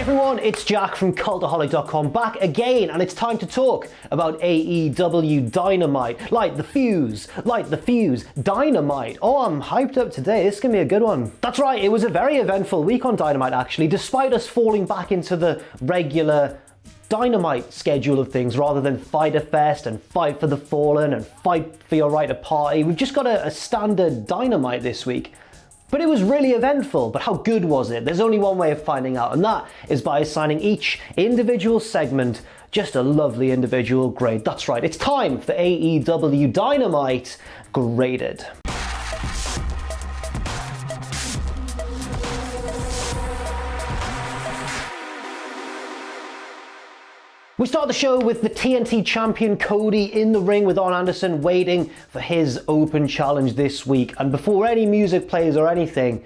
everyone, it's Jack from Cultaholic.com back again, and it's time to talk about AEW Dynamite. Light the fuse, Dynamite. Oh, I'm hyped up today, this is gonna be a good one. That's right, it was a very eventful week on Dynamite actually, despite us falling back into the regular Dynamite schedule of things rather than Fighter Fest and Fight for the Fallen and Fight for Your Right to Party. We've just got a standard Dynamite this week. But it was really eventful, but how good was it? There's only one way of finding out, and that is by assigning each individual segment just a lovely individual grade. That's right, it's time for AEW Dynamite Graded. We start the show with the TNT champion Cody in the ring with Arn Anderson waiting for his open challenge this week. And before any music plays or anything,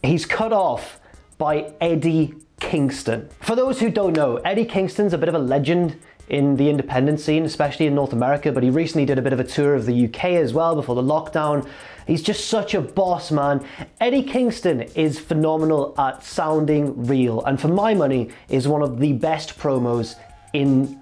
he's cut off by Eddie Kingston. For those who don't know, Eddie Kingston's a bit of a legend in the independent scene, especially in North America, but he recently did a bit of a tour of the UK as well before the lockdown. He's just such a boss, man. Eddie Kingston is phenomenal at sounding real, and for my money, is one of the best promos in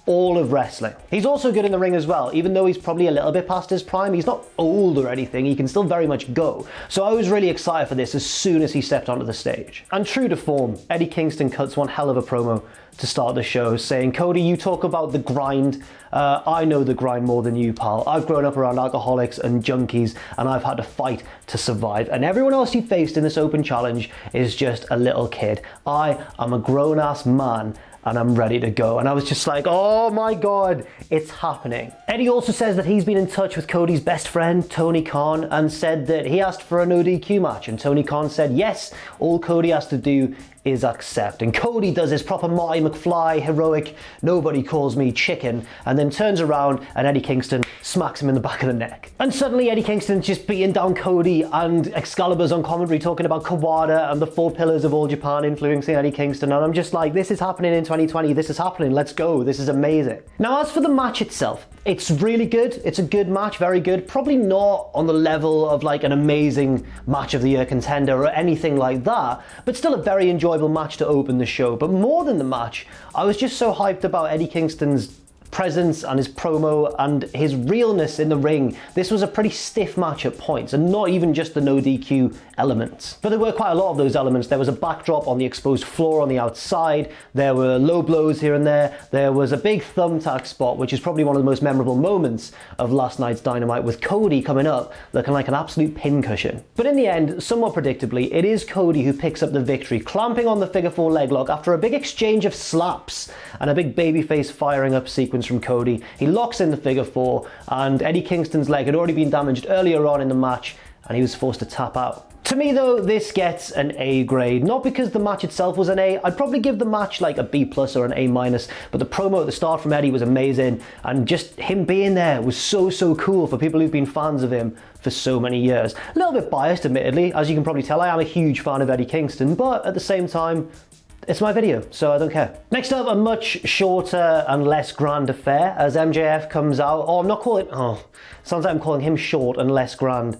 all of wrestling. He's also good in the ring as well, even though he's probably a little bit past his prime. He's not old or anything, he can still very much go. So I was really excited for this as soon as he stepped onto the stage. And true to form, Eddie Kingston cuts one hell of a promo to start the show, saying, Cody, you talk about the grind. I know the grind more than you, pal. I've grown up around alcoholics and junkies, and I've had to fight to survive. And everyone else you faced in this open challenge is just a little kid. I am a grown-ass man, and I'm ready to go. And I was just like, oh my God, it's happening. Eddie also says that he's been in touch with Cody's best friend, Tony Khan, and said that he asked for a no DQ match. And Tony Khan said, yes, all Cody has to do is accept. And Cody does his proper Marty McFly heroic, nobody calls me chicken, and then turns around and Eddie Kingston smacks him in the back of the neck. And suddenly Eddie Kingston's just beating down Cody, and Excalibur's on commentary talking about Kawada and the 4 pillars of All Japan influencing Eddie Kingston, and I'm just like, this is happening in 2020, this is happening, let's go, this is amazing. Now as for the match itself, it's really good, it's a good match, very good, probably not on the level of like an amazing match of the year contender or anything like that, but still a very enjoyable match to open the show. But more than the match, I was just so hyped about Eddie Kingston's presence and his promo and his realness in the ring. This was a pretty stiff match at points, and not even just the no DQ elements. But there were quite a lot of those elements. There was a backdrop on the exposed floor on the outside, there were low blows here and there was a big thumbtack spot, which is probably one of the most memorable moments of last night's Dynamite, with Cody coming up looking like an absolute pincushion. But in the end, somewhat predictably, it is Cody who picks up the victory, clamping on the figure 4 leg lock after a big exchange of slaps and a big babyface firing up sequence from Cody. He locks in the figure 4, and Eddie Kingston's leg had already been damaged earlier on in the match, and he was forced to tap out. To me though, this gets an A grade, not because the match itself was an A. I'd probably give the match like a B plus or an A minus, but the promo at the start from Eddie was amazing, and just him being there was so cool for people who've been fans of him for so many years. A little bit biased admittedly, as you can probably tell, I am a huge fan of Eddie Kingston, but at the same time, it's my video, so I don't care. Next up, a much shorter and less grand affair as MJF comes out. Oh, I'm not calling, sounds like I'm calling him short and less grand.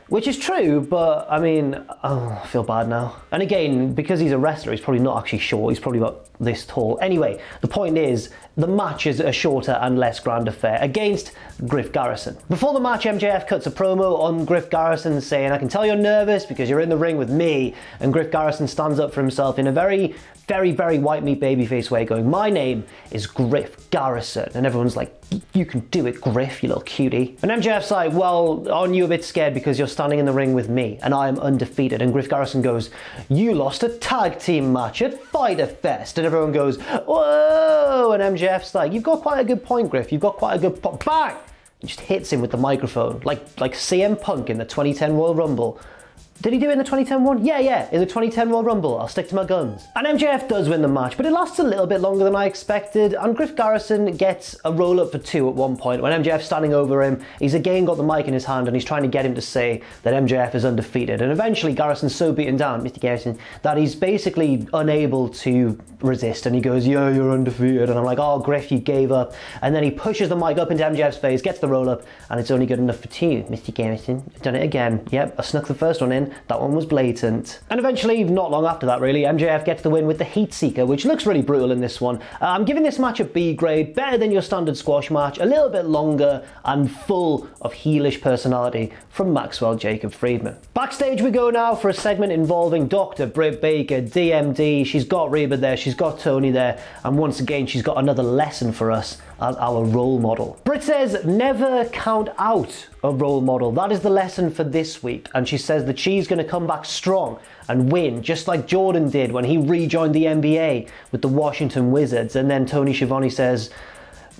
Which is true, but I mean, I feel bad now. And again, because he's a wrestler, he's probably not actually short, he's probably about this tall. Anyway, the point is, the match is a shorter and less grand affair against Griff Garrison. Before the match, MJF cuts a promo on Griff Garrison saying, I can tell you're nervous because you're in the ring with me. And Griff Garrison stands up for himself in a very white meat babyface way, going, my name is Griff Garrison. And everyone's like, you can do it, Griff, you little cutie. And MJF's like, well, aren't you a bit scared because you're standing in the ring with me and I am undefeated? And Griff Garrison goes, you lost a tag team match at Fighter Fest. And everyone goes, whoa! And MJF's like, you've got quite a good point, Griff, you've got quite a good point. Bang! And just hits him with the microphone, like CM Punk in the 2010 Royal Rumble. Did he do it in the 2010 one? Yeah, in the 2010 Royal Rumble, I'll stick to my guns. And MJF does win the match, but it lasts a little bit longer than I expected, and Griff Garrison gets a roll-up for 2 at one point. When MJF's standing over him, he's again got the mic in his hand, and he's trying to get him to say that MJF is undefeated. And eventually, Garrison's so beaten down, Mr. Garrison, that he's basically unable to resist, and he goes, yeah, you're undefeated. And I'm like, oh, Griff, you gave up. And then he pushes the mic up into MJF's face, gets the roll-up, and it's only good enough for 2, Mr. Garrison. I've done it again. Yep, I snuck the first one in. again. That one was blatant. And eventually, not long after that really, MJF gets the win with the Heat Seeker, which looks really brutal in this one. I'm giving this match a B grade, better than your standard squash match, a little bit longer and full of heelish personality from Maxwell Jacob Friedman. Backstage we go now for a segment involving Dr. Britt Baker, DMD. She's got Reba there, she's got Tony there, and once again she's got another lesson for us as our role model. Britt says, never count out a role model. That is the lesson for this week. And she says that she's going to come back strong and win, just like Jordan did when he rejoined the NBA with the Washington Wizards. And then Tony Schiavone says,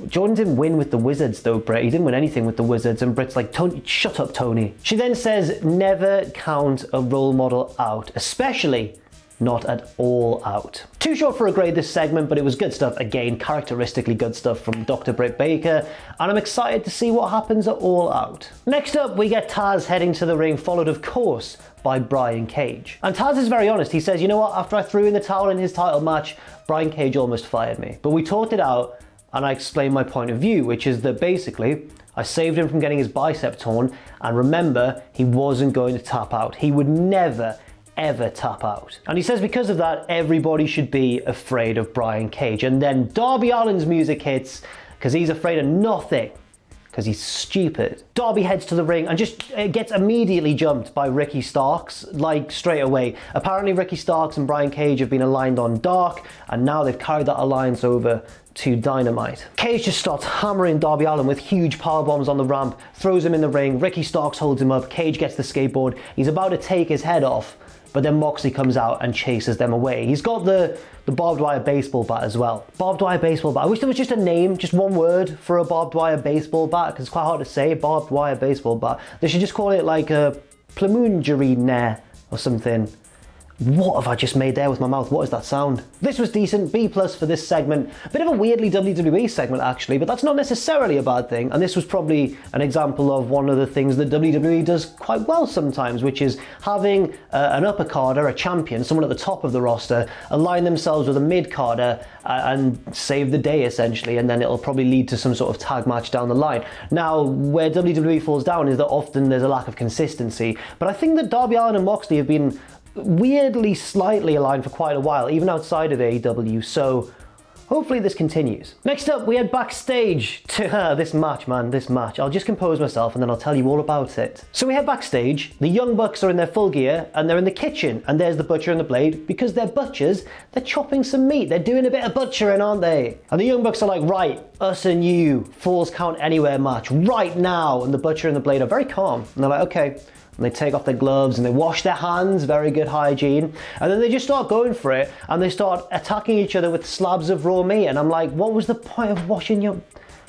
Jordan didn't win with the Wizards though, Britt. He didn't win anything with the Wizards. And Britt's like, Tony, shut up, Tony. She then says, never count a role model out, especially not at All Out. Too short for a grade this segment, but it was good stuff. Again, characteristically good stuff from Dr. Britt Baker, and I'm excited to see what happens at All Out. Next up, we get Taz heading to the ring, followed of course by Brian Cage. And Taz is very honest. He says, you know what, after I threw in the towel in his title match, Brian Cage almost fired me. But we talked it out, and I explained my point of view, which is that basically, I saved him from getting his bicep torn, and remember, he wasn't going to tap out. He would never ever tap out. And he says because of that, everybody should be afraid of Brian Cage. And then Darby Allin's music hits, because he's afraid of nothing, because he's stupid. Darby heads to the ring and just gets immediately jumped by Ricky Starks, like straight away. Apparently Ricky Starks and Brian Cage have been aligned on Dark, and now they've carried that alliance over to Dynamite. Cage just starts hammering Darby Allin with huge power bombs on the ramp, throws him in the ring, Ricky Starks holds him up, Cage gets the skateboard, he's about to take his head off, but then Moxley comes out and chases them away. He's got the barbed wire baseball bat as well. Barbed wire baseball bat. I wish there was just a name, just one word for a barbed wire baseball bat, because it's quite hard to say, barbed wire baseball bat. They should just call it like a plumungerine or something. What have I just made there with my mouth? What is that sound? This was decent, B+ for this segment. A bit of a weirdly WWE segment actually, but that's not necessarily a bad thing. And this was probably an example of one of the things that WWE does quite well sometimes, which is having an upper carder, a champion, someone at the top of the roster, align themselves with a mid carder and save the day essentially, and then it'll probably lead to some sort of tag match down the line. Now, where WWE falls down is that often there's a lack of consistency, but I think that Darby Allin and Moxley have been weirdly slightly aligned for quite a while, even outside of AEW, so hopefully this continues. Next up, we head backstage to this match. I'll just compose myself and then I'll tell you all about it. So we head backstage, the Young Bucks are in their full gear and they're in the kitchen, and there's the butcher and the blade. Because they're butchers, they're chopping some meat. They're doing a bit of butchering, aren't they? And the Young Bucks are like, right, us and you, Falls Count Anywhere match, right now. And the butcher and the blade are very calm. And they're like, okay. And they take off their gloves and they wash their hands, very good hygiene. And then they just start going for it and they start attacking each other with slabs of raw meat. And I'm like, what was the point of washing your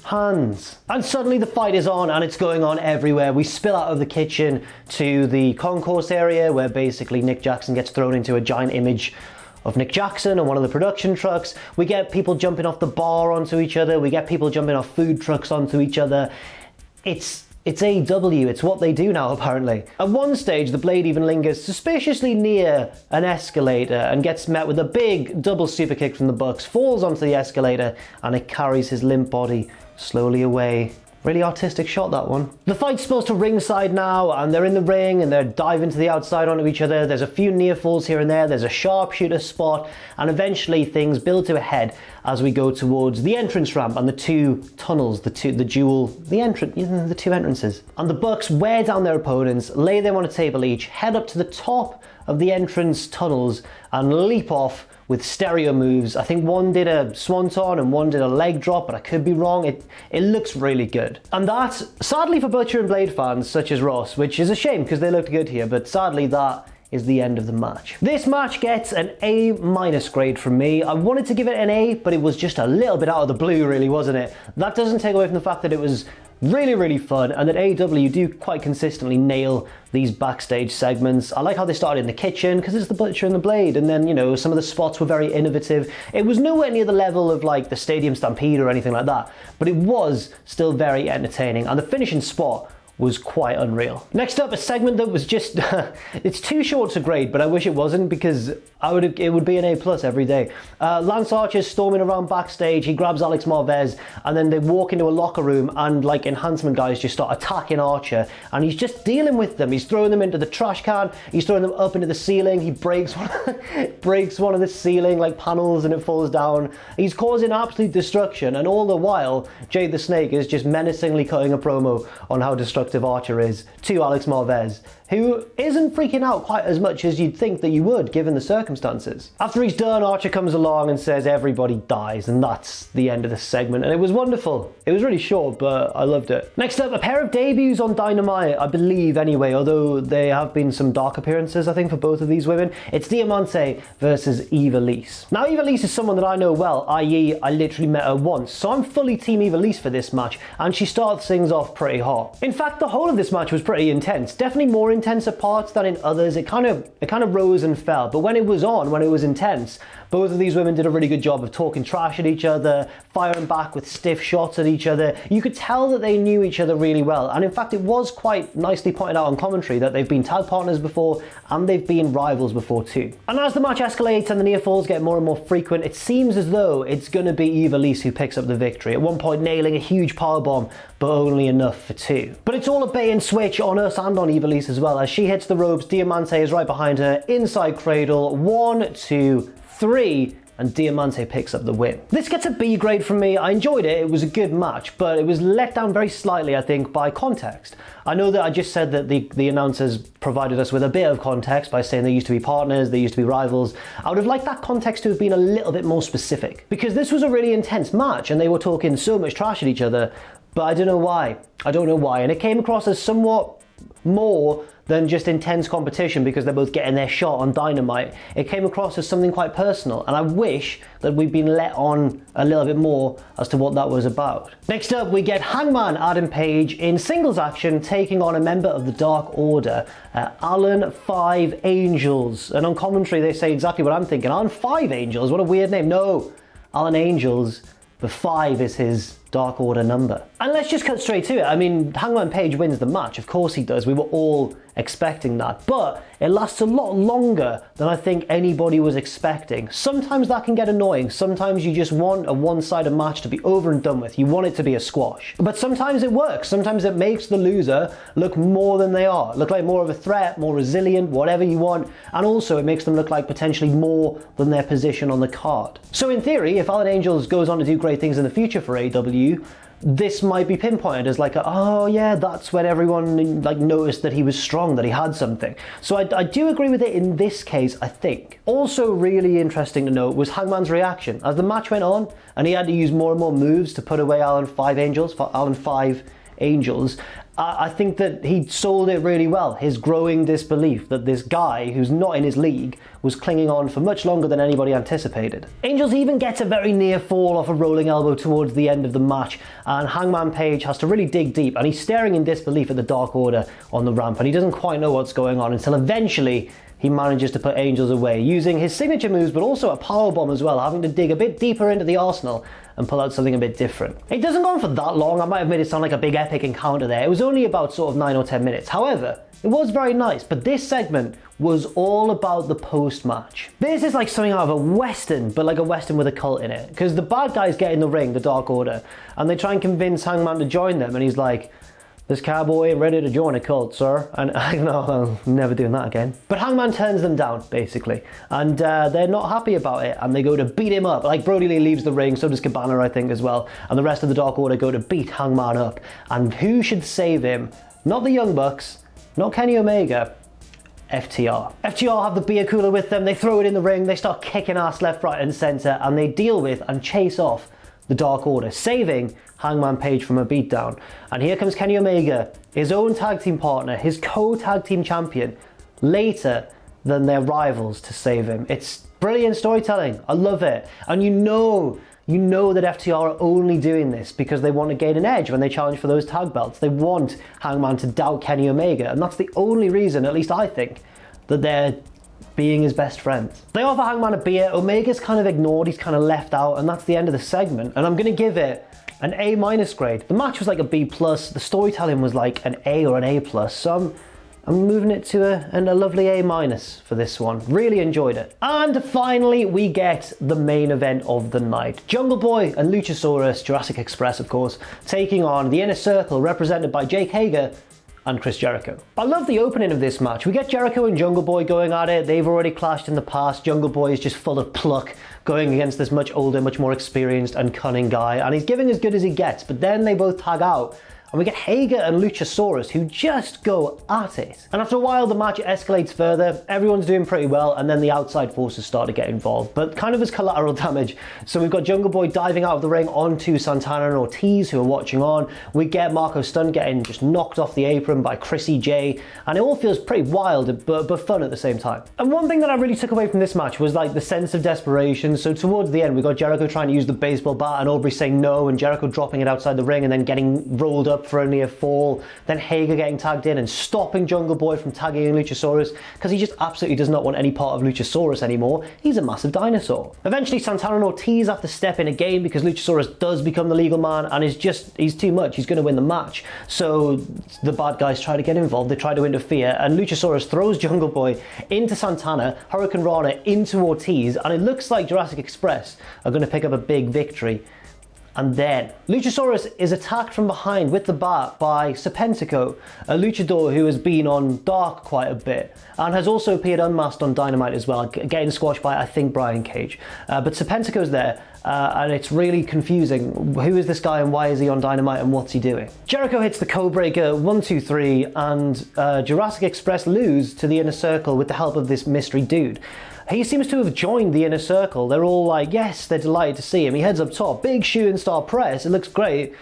hands? And suddenly the fight is on and it's going on everywhere. We spill out of the kitchen to the concourse area where basically Nick Jackson gets thrown into a giant image of Nick Jackson on one of the production trucks. We get people jumping off the bar onto each other. We get people jumping off food trucks onto each other. It's AEW, it's what they do now apparently. At one stage, the blade even lingers suspiciously near an escalator and gets met with a big double super kick from the Bucks, falls onto the escalator, and it carries his limp body slowly away. Really artistic shot, that one. The fight spills to ringside now, and they're in the ring and they're diving to the outside onto each other. There's a few near falls here and there, there's a sharpshooter spot, and eventually things build to a head as we go towards the entrance ramp and the two tunnels, the two entrances. And the Bucks wear down their opponents, lay them on a table each, head up to the top of the entrance tunnels and leap off with stereo moves. I think one did a swanton and one did a leg drop, but I could be wrong. It looks really good. And that, sadly for Butcher and Blade fans such as Ross, which is a shame because they looked good here, but sadly that is the end of the match. This match gets an A- grade from me. I wanted to give it an A, but it was just a little bit out of the blue really, wasn't it? That doesn't take away from the fact that it was really fun and that AEW do quite consistently nail these backstage segments. I like how they started in the kitchen because it's the Butcher and the Blade, and then, you know, some of the spots were very innovative. It was nowhere near the level of like the Stadium Stampede or anything like that, but it was still very entertaining, and the finishing spot was quite unreal. Next up, a segment that was just, it's too short to grade, but I wish it wasn't, because it would be an A+ every day. Lance Archer's storming around backstage, he grabs Alex Marvez, and then they walk into a locker room, and like enhancement guys just start attacking Archer, and he's just dealing with them. He's throwing them into the trash can, he's throwing them up into the ceiling, he breaks one of the ceiling like panels and it falls down. He's causing absolute destruction, and all the while, Jade the Snake is just menacingly cutting a promo on how destructive Archer is to Alex Marvez, who isn't freaking out quite as much as you'd think that you would given the circumstances. After he's done, Archer comes along and says everybody dies, and that's the end of the segment, and it was wonderful. It was really short, but I loved it. Next up, a pair of debuts on Dynamite, I believe anyway, although there have been some dark appearances I think for both of these women. It's Diamante versus Ivelisse. Now Ivelisse is someone that I know well, i.e. I literally met her once, so I'm fully team Ivelisse for this match, and she starts things off pretty hot. In fact, the whole of this match was pretty intense, definitely more intense at parts than in others. It kind of rose and fell, but when it was intense, both of these women did a really good job of talking trash at each other, firing back with stiff shots at each other. You could tell that they knew each other really well, and in fact it was quite nicely pointed out on commentary that they've been tag partners before and they've been rivals before too. And as the match escalates and the near falls get more and more frequent, it seems as though it's going to be Ivelisse who picks up the victory, at one point nailing a huge powerbomb, but only enough for two. But it's all a bait and switch on us and on Ivelisse as well. As she hits the ropes, Diamante is right behind her, inside cradle, 1, 2, 3, and Diamante picks up the win. This gets a B grade from me. I enjoyed it, it was a good match, but it was let down very slightly, I think, by context. I know that I just said that the announcers provided us with a bit of context by saying they used to be partners, they used to be rivals. I would have liked that context to have been a little bit more specific, because this was a really intense match and they were talking so much trash at each other, but I don't know why. And it came across as somewhat more than just intense competition because they're both getting their shot on Dynamite. It came across as something quite personal, and I wish that we'd been let on a little bit more as to what that was about. Next up, we get Hangman Adam Page in singles action taking on a member of the Dark Order, Alan 5 Angels. And on commentary they say exactly what I'm thinking. Alan 5 Angels, what a weird name. No, Alan Angels, the 5 is his Dark Order number. And let's just cut straight to it. I mean, Hangman Page wins the match, of course he does. We were all expecting that, but it lasts a lot longer than I think anybody was expecting. Sometimes that can get annoying. Sometimes you just want a one-sided match to be over and done with. You want it to be a squash. But sometimes it works. Sometimes it makes the loser look more than they are, look like more of a threat, more resilient, whatever you want. And also it makes them look like potentially more than their position on the card. So in theory, if Alan Angels goes on to do great things in the future for AEW, this might be pinpointed as like, oh yeah, that's when everyone like noticed that he was strong, that he had something. So I do agree with it in this case, I think. Also really interesting to note was Hangman's reaction. As the match went on and he had to use more and more moves to put away Alan 5 Angels, I think that he sold it really well. His growing disbelief that this guy, who's not in his league, was clinging on for much longer than anybody anticipated. Angels even gets a very near fall off a rolling elbow towards the end of the match, and Hangman Page has to really dig deep, and he's staring in disbelief at the Dark Order on the ramp, and he doesn't quite know what's going on until eventually he manages to put Angels away, using his signature moves, but also a powerbomb as well, having to dig a bit deeper into the arsenal and pull out something a bit different. It doesn't go on for that long. I might have made it sound like a big epic encounter there. It was only about sort of 9 or 10 minutes. However, it was very nice, but this segment was all about the post-match. This is like something out of a Western, but like a Western with a cult in it. Because the bad guys get in the ring, the Dark Order, and they try and convince Hangman to join them, and he's like, "This cowboy ain't ready to join a cult, sir." And I know, I'm never doing that again. But Hangman turns them down, basically. And they're not happy about it. And they go to beat him up. Like, Brody Lee leaves the ring, so does Cabana, I think, as well. And the rest of the Dark Order go to beat Hangman up. And who should save him? Not the Young Bucks, not Kenny Omega, FTR. FTR have the beer cooler with them. They throw it in the ring. They start kicking ass left, right, and center. And they deal with and chase off the Dark Order, saving Hangman Page from a beatdown. And here comes Kenny Omega, his own tag team partner, his co-tag team champion, later than their rivals to save him. It's brilliant storytelling. I love it. And you know that FTR are only doing this because they want to gain an edge when they challenge for those tag belts. They want Hangman to doubt Kenny Omega, and that's the only reason, at least I think, that they're being his best friends. They offer Hangman a beer. Omega's kind of ignored, he's kind of left out, and that's the end of the segment. And I'm going to give it an A- grade. The match was like a B+, the storytelling was like an A or an A+, so I'm moving it to a lovely A- for this one. Really enjoyed it. And finally, we get the main event of the night. Jungle Boy and Luchasaurus, Jurassic Express of course, taking on the Inner Circle represented by Jake Hager and Chris Jericho. I love the opening of this match. We get Jericho and Jungle Boy going at it. They've already clashed in the past. Jungle Boy is just full of pluck, going against this much older, much more experienced and cunning guy, and he's giving as good as he gets, but then they both tag out. And we get Hager and Luchasaurus who just go at it. And after a while the match escalates further, everyone's doing pretty well, and then the outside forces start to get involved, but kind of as collateral damage. So we've got Jungle Boy diving out of the ring onto Santana and Ortiz who are watching on. We get Marco Stunt getting just knocked off the apron by Chrissy J, and it all feels pretty wild but fun at the same time. And one thing that I really took away from this match was like the sense of desperation. So towards the end we got Jericho trying to use the baseball bat and Aubrey saying no, and Jericho dropping it outside the ring and then getting rolled up for a near fall, then Hager getting tagged in and stopping Jungle Boy from tagging in Luchasaurus because he just absolutely does not want any part of Luchasaurus anymore. He's a massive dinosaur. Eventually Santana and Ortiz have to step in again because Luchasaurus does become the legal man and he's too much. He's going to win the match. So the bad guys try to get involved, they try to interfere, and Luchasaurus throws Jungle Boy into Santana, Hurricane Rana into Ortiz, and it looks like Jurassic Express are going to pick up a big victory. And then Luchasaurus is attacked from behind with the bat by Serpentico, a luchador who has been on Dark quite a bit and has also appeared unmasked on Dynamite as well, getting squashed by I think Brian Cage. But Serpentico's there and it's really confusing. Who is this guy and why is he on Dynamite and what's he doing? Jericho hits the Codebreaker 1, 2, 3 and Jurassic Express lose to the Inner Circle with the help of this mystery dude. He seems to have joined the Inner Circle. They're all like, yes, they're delighted to see him. He heads up top, big shooting star press, it looks great.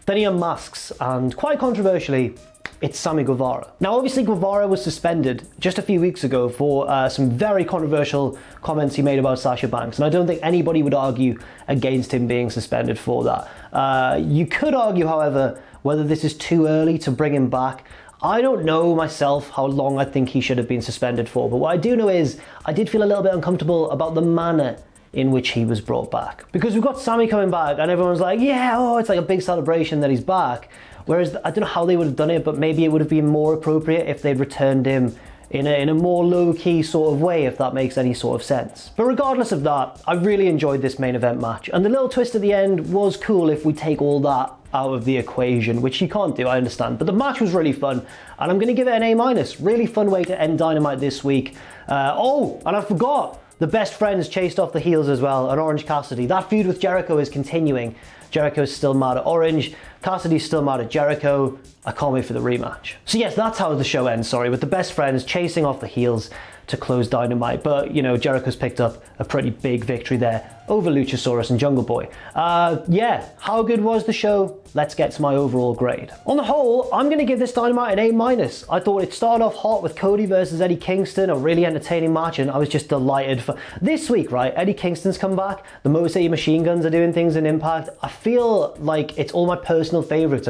Then he unmasks, and quite controversially, it's Sammy Guevara. Now obviously Guevara was suspended just a few weeks ago for some very controversial comments he made about Sasha Banks, and I don't think anybody would argue against him being suspended for that. You could argue, however, whether this is too early to bring him back. I don't know myself how long I think he should have been suspended for, but what I do know is I did feel a little bit uncomfortable about the manner in which he was brought back. Because we've got Sammy coming back and everyone's like, yeah, oh, it's like a big celebration that he's back. Whereas I don't know how they would have done it, but maybe it would have been more appropriate if they'd returned him in a more low-key sort of way, if that makes any sort of sense. But regardless of that, I really enjoyed this main event match, and the little twist at the end was cool if we take all that out of the equation, which you can't do, I understand. But the match was really fun, and I'm going to give it an A-. Really fun way to end Dynamite this week. Oh, and I forgot, the best friends chased off the heels as well, and Orange Cassidy. That feud with Jericho is continuing. Jericho's still mad at Orange, Cassidy's still mad at Jericho. I can't wait for the rematch. So yes, that's how the show ends, with the best friends chasing off the heels to close Dynamite. But, you know, Jericho's picked up a pretty big victory there over Luchasaurus and Jungle Boy. Yeah, how good was the show? Let's get to my overall grade. On the whole, I'm going to give this Dynamite an A-. I thought it started off hot with Cody versus Eddie Kingston, a really entertaining match, and I was just delighted for this week, right? Eddie Kingston's come back, the Motor City Machine Guns are doing things in Impact. I feel like it's all my personal favorites.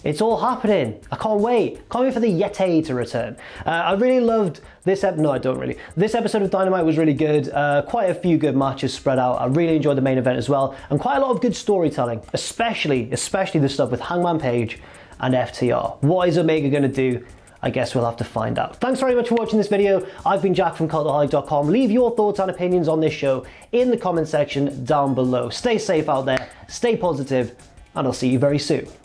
It's all happening. I can't wait. Can't wait for the Yeti to return. I really loved this no, I don't really. This episode of Dynamite was really good. Quite a few good matches spread out. I really enjoyed the main event as well. And quite a lot of good storytelling, especially the stuff with Hangman Page and FTR. What is Omega going to do? I guess we'll have to find out. Thanks very much for watching this video. I've been Jack from Cultaholic.com. Leave your thoughts and opinions on this show in the comment section down below. Stay safe out there, stay positive, and I'll see you very soon.